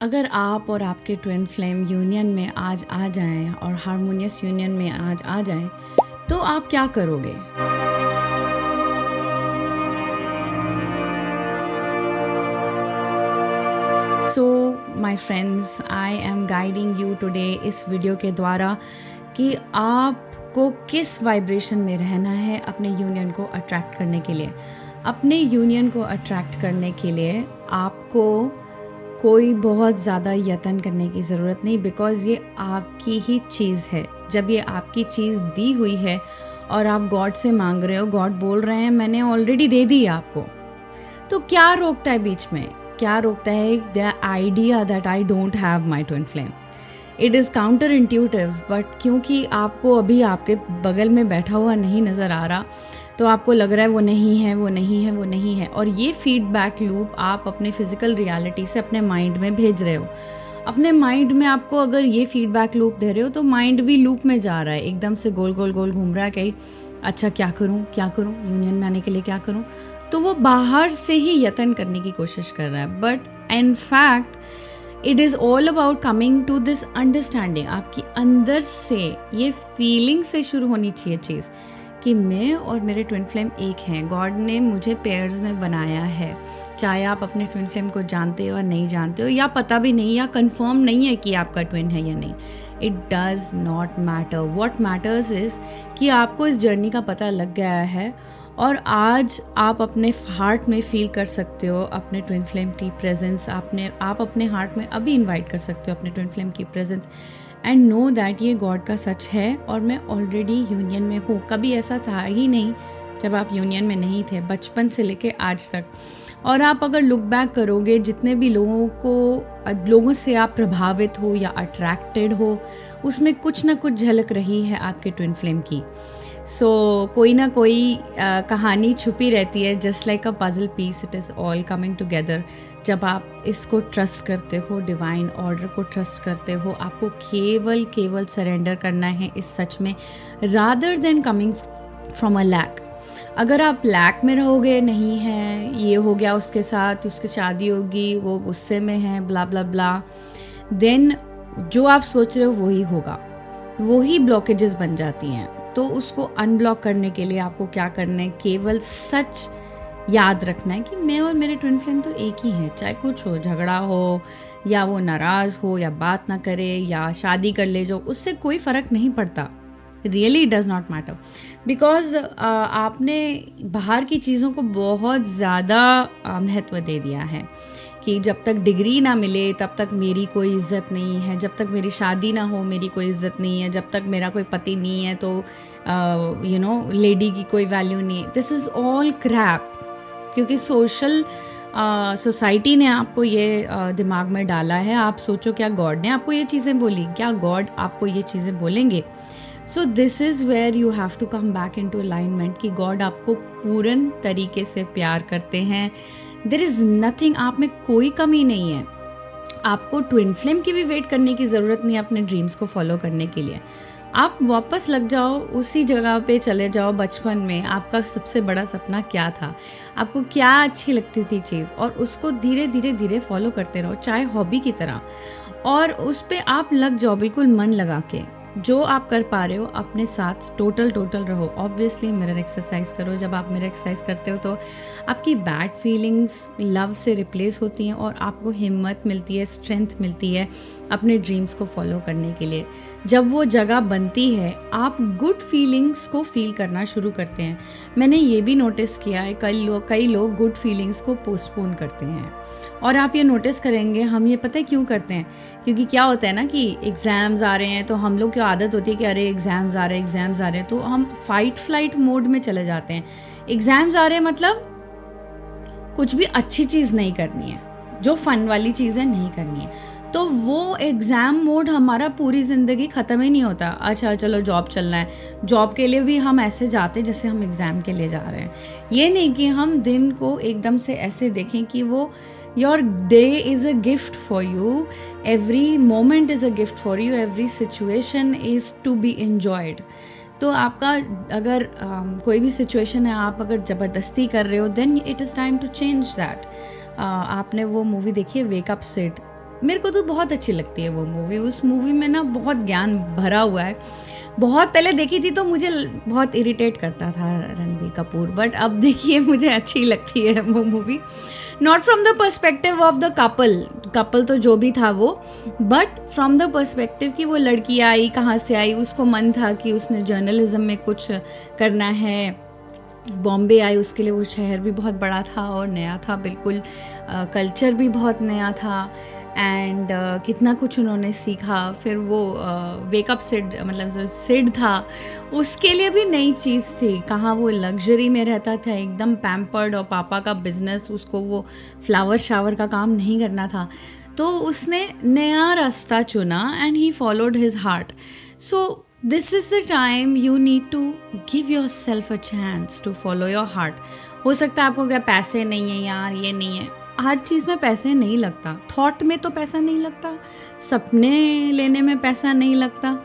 अगर आप और आपके ट्विन फ्लेम यूनियन में आज आ जाएं और हारमोनियस यूनियन में आज आ जाएं, तो आप क्या करोगे? So my friends, I am guiding you today इस वीडियो के द्वारा कि आपको किस वाइब्रेशन में रहना है अपने यूनियन को अट्रैक्ट करने के लिए। अपने यूनियन को अट्रैक्ट करने के लिए आपको कोई बहुत ज़्यादा यत्न करने की ज़रूरत नहीं, बिकॉज़ ये आपकी ही चीज़ है। जब ये आपकी चीज़ दी हुई है और आप गॉड से मांग रहे हो, गॉड बोल रहे हैं मैंने ऑलरेडी दे दी आपको, तो क्या रोकता है बीच में? क्या रोकता है the idea that I don't have my twin flame? It is counter intuitive, but क्योंकि आपको अभी आपके बगल में बैठा हुआ नहीं नज़र आ रहा, तो आपको लग रहा है वो नहीं है, वो नहीं है, वो नहीं है। और ये फीडबैक लूप आप अपने फिजिकल रियलिटी से अपने माइंड में भेज रहे हो। अपने माइंड में आपको अगर ये फीडबैक लूप दे रहे हो, तो माइंड भी लूप में जा रहा है, एकदम से गोल गोल गोल घूम रहा है कहीं, अच्छा क्या करूँ क्या करूँ, यूनियन में आने के लिए क्या करूँ। तो वो बाहर से ही यत्न करने की कोशिश कर रहा है, but in fact it is all about coming to this understanding. आपकी अंदर से ये फीलिंग से शुरू होनी चाहिए चीज़ कि मैं और मेरे ट्विन फ्लेम एक हैं। गॉड ने मुझे पेयर्स में बनाया है, चाहे आप अपने ट्विन फ्लेम को जानते हो या नहीं जानते हो, या पता भी नहीं या कंफर्म नहीं है कि आपका ट्विन है या नहीं। It does not matter. What matters is कि आपको इस जर्नी का पता लग गया है और आज आप अपने हार्ट में फील कर सकते हो अपने ट्विन फ्लेम की प्रेजेंस। आप अपने हार्ट में अभी इनवाइट कर सकते हो अपने ट्विन फ्लेम की प्रेजेंस एंड नो दैट ये गॉड का सच है और मैं ऑलरेडी यूनियन में हूँ। कभी ऐसा था ही नहीं जब आप यूनियन में नहीं थे, बचपन से लेके आज तक। और आप अगर लुक बैक करोगे, जितने भी लोगों से आप प्रभावित हो या अट्रैक्टेड हो, उसमें कुछ ना कुछ झलक रही है आपके ट्विन फ्लेम की। कोई ना कोई कहानी छुपी रहती है, just like a puzzle piece, it is all coming together. जब आप इसको ट्रस्ट करते हो, डिवाइन ऑर्डर को ट्रस्ट करते हो, आपको केवल सरेंडर करना है इस सच में, rather than coming from a lack. अगर आप लैक में रहोगे, नहीं है, ये हो गया उसके साथ, उसकी शादी होगी, वो गुस्से में है, ब्ला ब्ला ब्ला, देन जो आप सोच रहे हो वही होगा, वही ब्लॉकेजेस बन जाती हैं। तो उसको अनब्लॉक करने के लिए आपको क्या करना है? केवल सच याद रखना है कि मैं और मेरे ट्विन फ्लेम तो एक ही हैं। चाहे कुछ हो, झगड़ा हो या वो नाराज़ हो या बात ना करे या शादी कर ले, जो उससे कोई फ़र्क नहीं पड़ता। Really does not matter, because आपने बाहर की चीज़ों को बहुत ज़्यादा महत्व दे दिया है कि जब तक डिग्री ना मिले तब तक मेरी कोई इज़्ज़त नहीं है, जब तक मेरी शादी ना हो मेरी कोई इज़्ज़त नहीं है, जब तक मेरा कोई पति नहीं है तो लेडी की कोई वैल्यू नहीं है। दिस इज़ ऑल क्रैप, क्योंकि सोसाइटी ने आपको ये दिमाग में डाला है। आप सोचो, क्या गॉड ने आपको ये चीज़ें बोली? क्या गॉड आपको ये चीज़ें बोलेंगे? So this is where you have to come back in to alignment कि गॉड आपको पूर्ण तरीके से प्यार करते हैं। देयर इज़ नथिंग, आप में कोई कमी नहीं है। आपको ट्विन फ्लेम की भी वेट करने की ज़रूरत नहीं है अपने ड्रीम्स को फॉलो करने के लिए। आप वापस लग जाओ, उसी जगह पे चले जाओ बचपन में। आपका सबसे बड़ा सपना क्या था? आपको क्या अच्छी लगती थी चीज़, और उसको धीरे धीरे धीरे फॉलो करते रहो, चाहे हॉबी की तरह, और उस पर आप लग जाओ बिल्कुल मन लगा के। जो आप कर पा रहे हो अपने साथ टोटल रहो। ऑब्वियसली मिरर एक्सरसाइज करो। जब आप मिरर एक्सरसाइज करते हो तो आपकी बैड फीलिंग्स लव से रिप्लेस होती हैं और आपको हिम्मत मिलती है, स्ट्रेंथ मिलती है अपने ड्रीम्स को फॉलो करने के लिए। जब वो जगह बनती है, आप गुड फीलिंग्स को फील करना शुरू करते हैं। मैंने ये भी नोटिस किया है, कई लोग गुड फीलिंग्स को पोस्टपोन करते हैं। और आप ये नोटिस करेंगे, हम ये पता है क्यों करते हैं? क्योंकि क्या होता है ना कि एग्ज़ाम्स आ रहे हैं, तो हम लोग की आदत होती है कि अरे एग्ज़ाम्स आ रहे हैं, तो हम फाइट फ्लाइट मोड में चले जाते हैं। एग्ज़ाम्स आ रहे हैं मतलब कुछ भी अच्छी चीज़ नहीं करनी है, जो फ़न वाली चीज़ें नहीं करनी है, तो वो एग्ज़ाम मोड हमारा पूरी ज़िंदगी ख़त्म ही नहीं होता। अच्छा चलो जॉब चलना है, जॉब के लिए भी हम ऐसे जाते जैसे हम एग्ज़ाम के लिए जा रहे हैं। ये नहीं कि हम दिन को एकदम से ऐसे देखें कि वो your day is a gift for you, every moment is a gift for you, every situation is to be enjoyed। तो आपका अगर कोई भी सिचुएशन है, आप अगर ज़बरदस्ती कर रहे हो, then it is time to change that. आपने वो मूवी देखी है वेक अप सिड? मेरे को तो बहुत अच्छी लगती है वो मूवी। उस मूवी में ना बहुत ज्ञान भरा हुआ है। बहुत पहले देखी थी तो मुझे बहुत इरिटेट करता था रणबीर कपूर, बट अब देखिए मुझे अच्छी लगती है वो movie. Not from the perspective of the couple तो जो भी था वो, बट फ्रॉम द पर्सपेक्टिव कि वो लड़की आई कहाँ से आई, उसको मन था कि उसने जर्नलिज्म में कुछ करना है। बॉम्बे आई, उसके लिए वो शहर भी बहुत बड़ा था और नया था बिल्कुल, कल्चर भी बहुत नया था, एंड कितना कुछ उन्होंने सीखा। फिर वो वेकअप सिड, मतलब जो सिड था उसके लिए भी नई चीज़ थी। कहाँ वो लग्जरी में रहता था एकदम पैम्पर्ड, और पापा का बिजनेस, उसको वो फ्लावर शावर का काम नहीं करना था, तो उसने नया रास्ता चुना and he followed his heart. So this is the time you need to give yourself a chance to follow your heart. हो सकता है आपको क्या पैसे नहीं है यार, ये नहीं है, हर चीज़ में पैसे नहीं लगता। थॉट में तो पैसा नहीं लगता, सपने लेने में पैसा नहीं लगता,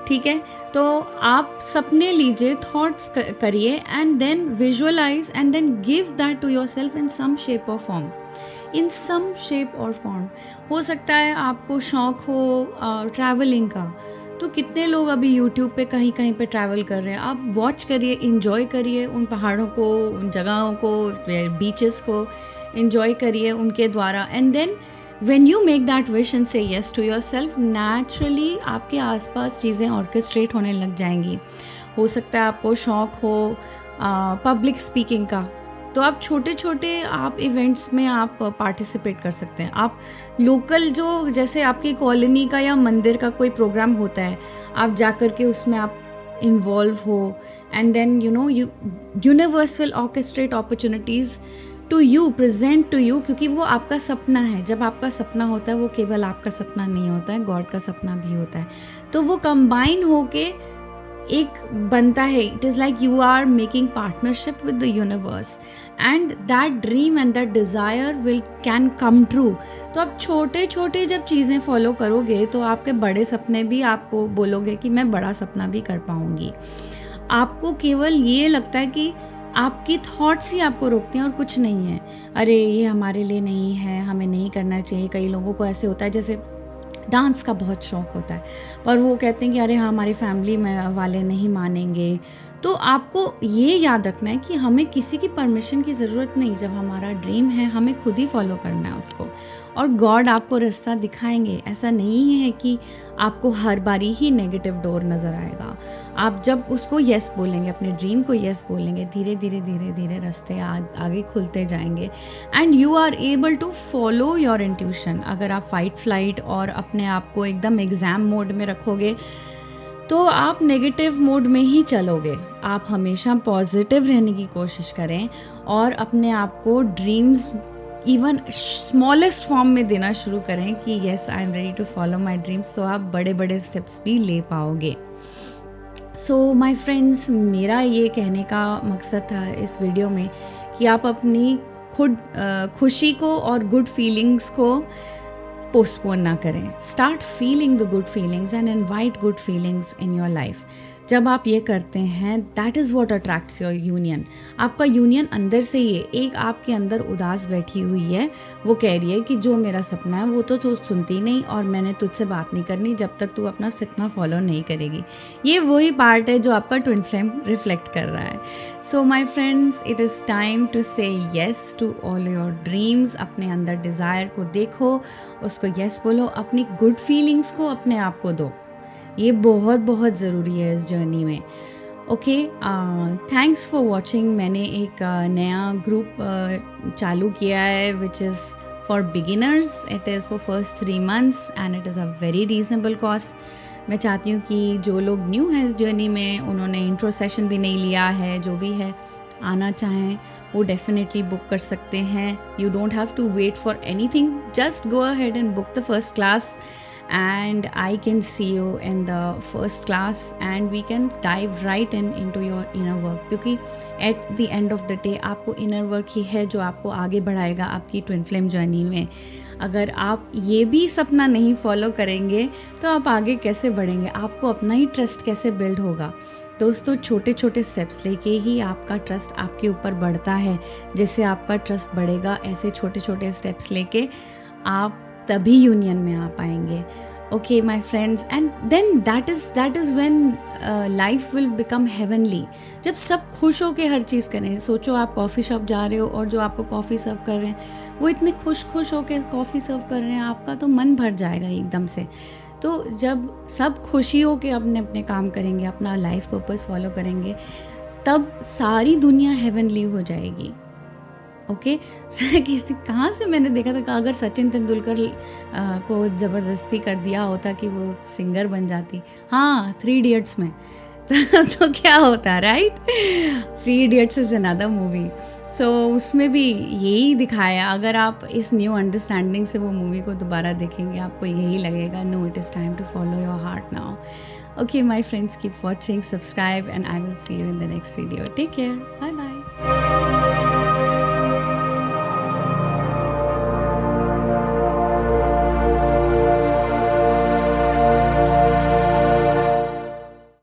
ठीक है। तो आप सपने लीजिए, थॉट्स करिए, and then visualise and then give that to yourself in some shape or form, in some shape or form. हो सकता है आपको शौक़ हो ट्रैवलिंग का, तो कितने लोग अभी यूट्यूब पे कहीं कहीं पे ट्रैवल कर रहे हैं, आप वॉच करिए, इंजॉय करिए उन पहाड़ों को, उन जगहों को, बीचेस को इंजॉय करिए उनके द्वारा। And then when you make that wish and say yes to yourself, naturally आपके आसपास चीज़ें ऑर्केस्ट्रेट होने लग जाएंगी। हो सकता है आपको शौक़ हो पब्लिक स्पीकिंग का, तो आप छोटे छोटे आप इवेंट्स में आप पार्टिसिपेट कर सकते हैं। आप लोकल जो, जैसे आपकी कॉलोनी का या मंदिर का कोई प्रोग्राम होता है, आप जा कर के उसमें आप इन्वॉल्व हो, and then you know universe will orchestrate opportunities to you, present to you, क्योंकि वो आपका सपना है। जब आपका सपना होता है वो केवल आपका सपना नहीं होता है, गॉड का सपना भी होता है। तो वो कंबाइन होके एक बनता है। It is like you are making partnership with the universe, and that dream and that desire will can come true. तो आप छोटे छोटे जब चीज़ें फॉलो करोगे तो आपके बड़े सपने भी, आपको बोलोगे कि मैं बड़ा सपना भी कर पाऊँगी। आपको केवल ये लगता है कि आपकी थॉट्स ही आपको रोकती हैं और कुछ नहीं है। अरे ये हमारे लिए नहीं है, हमें नहीं करना चाहिए। कई लोगों को ऐसे होता है, जैसे डांस का बहुत शौक़ होता है, पर वो कहते हैं कि अरे हाँ हमारी फैमिली में वाले नहीं मानेंगे। तो आपको ये याद रखना है कि हमें किसी की परमिशन की ज़रूरत नहीं। जब हमारा ड्रीम है हमें खुद ही फॉलो करना है उसको, और गॉड आपको रास्ता दिखाएंगे। ऐसा नहीं है कि आपको हर बारी ही नेगेटिव डोर नज़र आएगा। आप जब उसको यस बोलेंगे, अपने ड्रीम को यस बोलेंगे, धीरे धीरे धीरे धीरे रास्ते आगे खुलते जाएंगे, and you are able to follow your intuition. अगर आप फाइट फ्लाइट और अपने आप को एकदम एग्ज़ाम मोड में रखोगे तो आप नेगेटिव मोड में ही चलोगे। आप हमेशा पॉजिटिव रहने की कोशिश करें और अपने आप को ड्रीम्स इवन स्मॉलेस्ट फॉर्म में देना शुरू करें कि yes I am ready to follow my dreams. तो आप बड़े बड़े स्टेप्स भी ले पाओगे। सो माय फ्रेंड्स, मेरा ये कहने का मकसद था इस वीडियो में कि आप अपनी खुशी को और गुड फीलिंग्स को पोस्टपोन ना करें। Start feeling the good feelings and invite good feelings in your life. जब आप ये करते हैं, that is what attracts your union. आपका यूनियन अंदर से ही है। एक आपके अंदर उदास बैठी हुई है, वो कह रही है कि जो मेरा सपना है वो तो तू सुनती नहीं, और मैंने तुझसे बात नहीं करनी जब तक तू अपना सपना फॉलो नहीं करेगी। ये वही पार्ट है जो आपका ट्विन फ्लेम रिफ्लेक्ट कर रहा है। So my friends, it is time to say yes to all your dreams. अपने अंदर डिज़ायर को देखो, उसको येस बोलो, अपनी गुड फीलिंग्स को अपने आप को दो। ये बहुत बहुत ज़रूरी है इस जर्नी में। Okay, thanks for watching. मैंने एक नया ग्रुप चालू किया है which is for beginners. It is for first 3 months and it is a very reasonable cost. मैं चाहती हूँ कि जो लोग न्यू हैं इस जर्नी में, उन्होंने इंट्रो सेशन भी नहीं लिया है, जो भी है आना चाहें वो डेफिनेटली बुक कर सकते हैं। You don't have to wait for anything, just go ahead and book the first class and I can see you in the first class and we can dive right into your inner work, क्योंकि at the end of the day आपको inner work ही है जो आपको आगे बढ़ाएगा आपकी twin flame journey में। अगर आप ये भी सपना नहीं फॉलो करेंगे तो आप आगे कैसे बढ़ेंगे? आपको अपना ही ट्रस्ट कैसे बिल्ड होगा? दोस्तों, छोटे छोटे स्टेप्स लेके ही आपका ट्रस्ट आपके ऊपर बढ़ता है। जैसे आपका ट्रस्ट बढ़ेगा, ऐसे छोटे छोटे स्टेप्स लेके आप तभी यूनियन में आ पाएंगे. Okay my friends, and then that is when life will become heavenly. जब सब खुश हो के हर चीज़ करें. सोचो आप कॉफ़ी शॉप जा रहे हो और जो आपको कॉफ़ी सर्व कर रहे हैं वो इतने खुश हो के कॉफ़ी सर्व कर रहे हैं, आपका तो मन भर जाएगा एकदम से. तो जब सब खुशी हो के अपने अपने काम करेंगे, अपना लाइफ पर्पस फॉलो करेंगे, तब सारी दुनिया हेवनली हो जाएगी. ओके किसी कहाँ से मैंने देखा था कि अगर सचिन तेंदुलकर को ज़बरदस्ती कर दिया होता कि वो सिंगर बन जाती, हाँ 3 इडियट्स में तो क्या होता, right. 3 idiots is another movie. So उसमें भी यही दिखाया. अगर आप इस न्यू अंडरस्टैंडिंग से वो मूवी को दोबारा देखेंगे, आपको यही लगेगा, no it is time to follow your heart now. Okay, my friends, keep watching, subscribe, and I will see you in the next video. Take care. Bye bye.